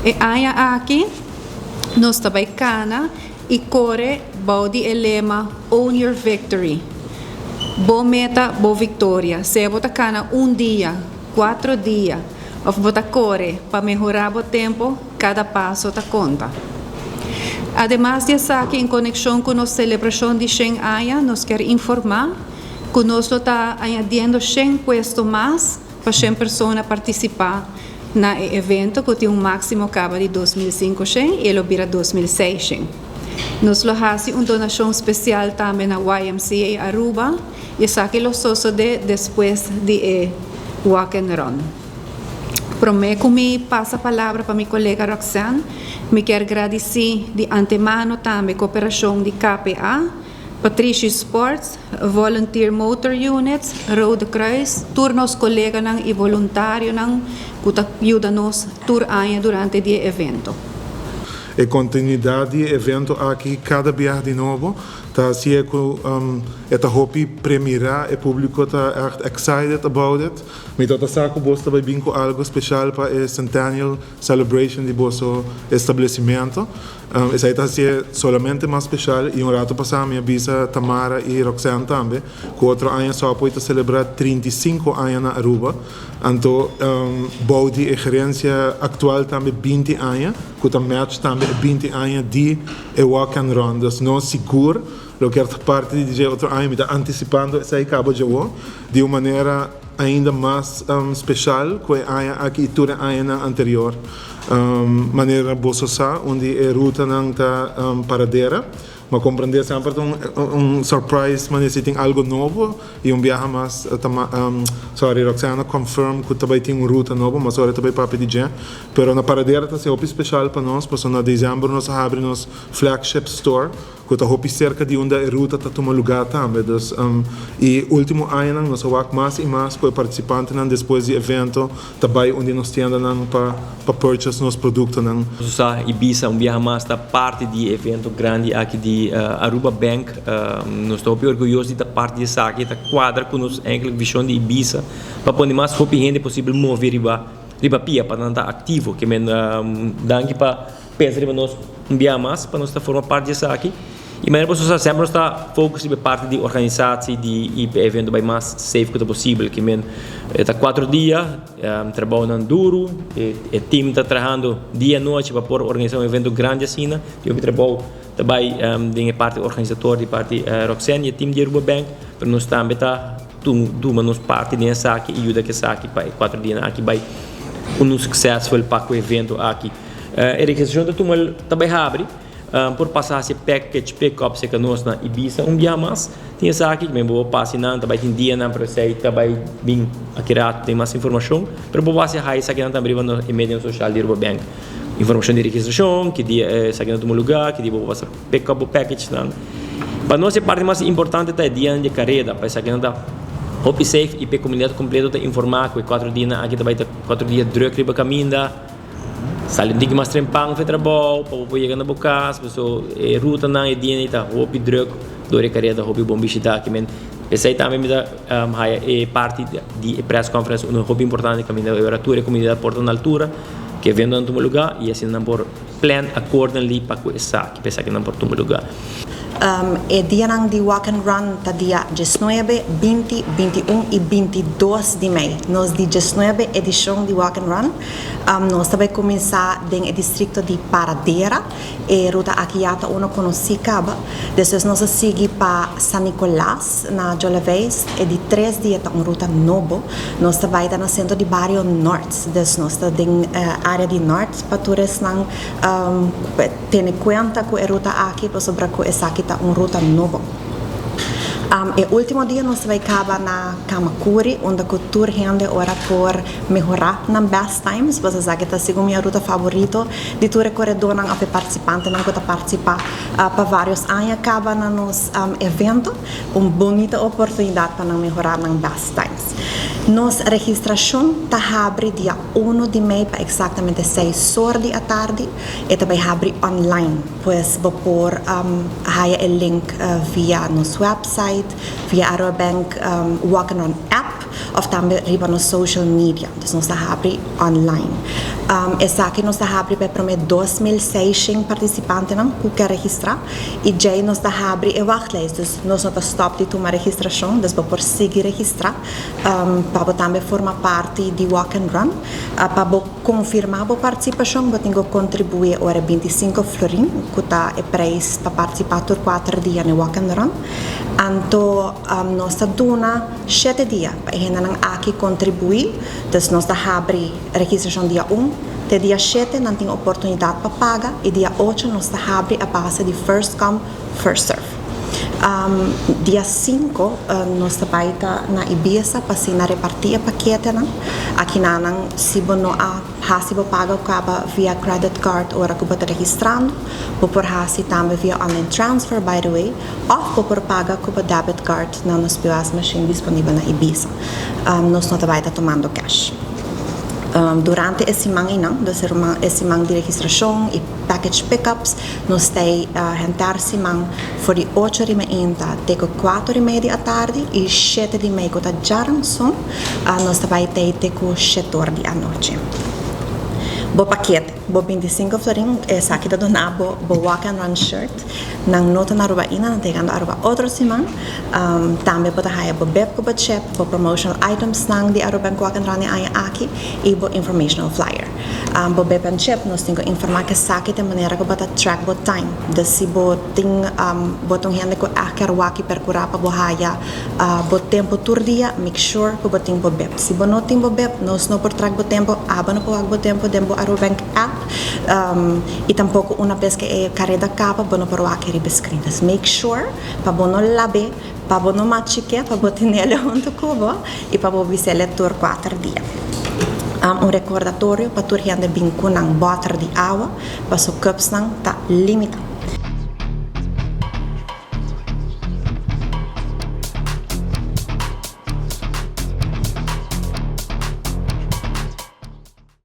E aya aqui, nós também cana e corre baudi o lema Own Your Victory. Boa meta, boa vitória. Se você cana dia, 4 dias, ou você corre para melhorar o tempo, cada passo te conta. Además de estar aqui em conexão com a celebração de 100 anos, nós queremos informar que nós estamos añadiendo 100 puestos mais para 100 pessoas participar no evento, que tem máximo acaba de 2.500 e ele vira 2.600. Nós fazemos uma donação especial também na YMCA Aruba e isso aqui lo sucede depois de Walk and Run. Prometo me passa a palavra para minha colega Roxanne. Me quero agradecer de antemano também a cooperação de KPA, Patricia Sports, Volunteer Motor Units, Rode Kruis, turnos colegas e voluntários que ajudam-nos durante o evento. A continuidade do evento aqui cada dia de novo, tá se é esta hopi premiera o público tá excited about it. Me tota saco bosta vai vir com algo especial para o centennial celebration de vosso estabelecimento. Essa está se solamente mais especial e rato passar minha bisa Tamara e Roxanne também, que outro ano só pode celebrar 35 anos na Aruba. Então, baudi a gerência atual também 20 anos, que também match também 20 anos de Walk and Run. Então, não seguro, eu quero parte de dizer outro ano, me está antecipando essa acaba de uma maneira ainda mais especial que a arquitetura anterior. Maneira boa onde a ruta não está paradeira, mas compreender sempre surprise, mas se tem algo novo e viaje mais, sorry, Roxana confirm que também tem uma ruta nova, mas agora também para pedir, pero na paradeira está sendo especial para nós, porque na dezembro nós abrimos flagship store, que está cerca de onde a ruta está tomando lugar também. E último ano nós vamos mais e mais com participantes depois do evento, também onde nós temos para purchase nos produtos. Subway y IBiSA viaja mais da parte do evento grande aqui de Aruba Bank. Nós estamos orgulhosos da parte dessa aqui, da quadra com nossa visão de IBiSA, para poder mais gente possível mover riba pia para não estar ativo, que men danke para pensar riba nós viaja mais para nós formar parte dessa aqui. E maneira para sempre está foco sobre parte de organização de evento bem mais safe que possível, que men está 4 dias trabalhando duro, o time está trabalhando dia e noite para poder organizar evento grande assim, eu trabalho também de parte organizador de parte Roxanne e o time de Aruba Bank, para nós também está nós parte dessa aqui e ajuda que essa aqui para 4 dias aqui vai successful para o evento aqui. A registração da turma também abre por passar esse package pick-up que nós na IBiSA dia mais tinha essa aqui que me vou passar também tem dia na para sair também bem aqui tem mais informação para vou passar aí essa aqui também no e-mail social de Aruba Bank informação de registração que dia essa aqui no lugar que dia vou passar pick-up o package não para nós a parte mais importante é dia de careda para essa aqui não hopi safe e para comunidade completa informar que 4 dias aqui também 4 dias druk riba caminho Salim digi mas trempang fe trabalho, para poder chegar na boca, pessoa ruta na edina ita hopi drug, dore careda hopi bom visita que men. Essa aí também me dá parte de press conference um hopi importante que me dá a tua comunidade porta na altura, que vendo em um lugar e assim não por plan accordingly para que essa que pensa que não por um lugar. E dia de Walk and Run tá dia 19, 20, 21 e 22 de maio. Nós de 19 edição de Walk and Run, nós também começar no distrito de Paradeira e ruta aqui ata uma conhecida. Depois nós seguir para San Nicolás na Jolavez e de 3 dias tá uma ruta nova. Nós também no centro de bairro Norte. Depois nós tá em área de Norte para turistas não ter conta com a ruta aqui para sobre com essa aqui uma ruta nova. O último dia nós vamos acabar na Kamakuri, onde a cultura rende ora por melhorar na best times. Você sabe que esta é a minha ruta favorita de tour corredor não a participante não que participa para vários anos acaba na nos evento, uma bonita oportunidade para melhorar na best times. Nossa registração está abre dia 1 de maio para exatamente 6 horas da tarde e também abre online, pois vou pôr o link via nosso website, via Aruba Bank Walk Run app of também riba no social media, dus nós abri online. Essa aqui nós abri para prometer 2.600 participantes que quer registrar e já nós abri e wachtlijst, dus nós não stop de tomar registração, dus por seguir registrar para também formar parte de Walk and Run, para confirmar a participação, eu tenho que contribuir ora 25 florin, que está o preço para participar por 4 dias no Walk and Run. Então, nós dona 7 dias para a gente aqui contribuir, então nós abri registração dia 1, até dia 7 não tem oportunidade para pagar e dia 8 nós abri a base de first come, first serve. Dia 5 nós vai na IBiSA para se repartir paquete aqui se você não se paga via credit card ou que você registrando por se também via online transfer by the way ou por paga com debit card na nos POS machine disponível na IBiSA nós não vai tomando cash. Durante esse manhã, esse manhã de registração e package pickups, nós temos sentar-se for de 8h30 até 4h30 da tarde e 7h30 da jarang nós vamos ter até 7h da noite. O paquete, o 25 florin, essa aqui da dona, o Walk and Run shirt, não nota na Aruba ina, não tem Aruba outro semana, também pode haver o beb com o chip, o promotional items nang di Aruba Bank Walk and Run aqui e o informational flyer. O beb and chip, nós temos que informar que saque de maneira que pode track o time, de se tem botão gente que quer aqui percurar para bohaya o tempo todo dia, make sure que o tempo beb. Se não tem o beb, nós não por track o tempo, não pode o tempo dentro Aruba Bank app e tampouco uma vez que é careda capa, não por aqui escritas. Make sure para não labe, para não machique, para botar nele junto com o e para você leitor 4 dias. Recordatório para tu gente bem com bottle de água, para os cups está limitado.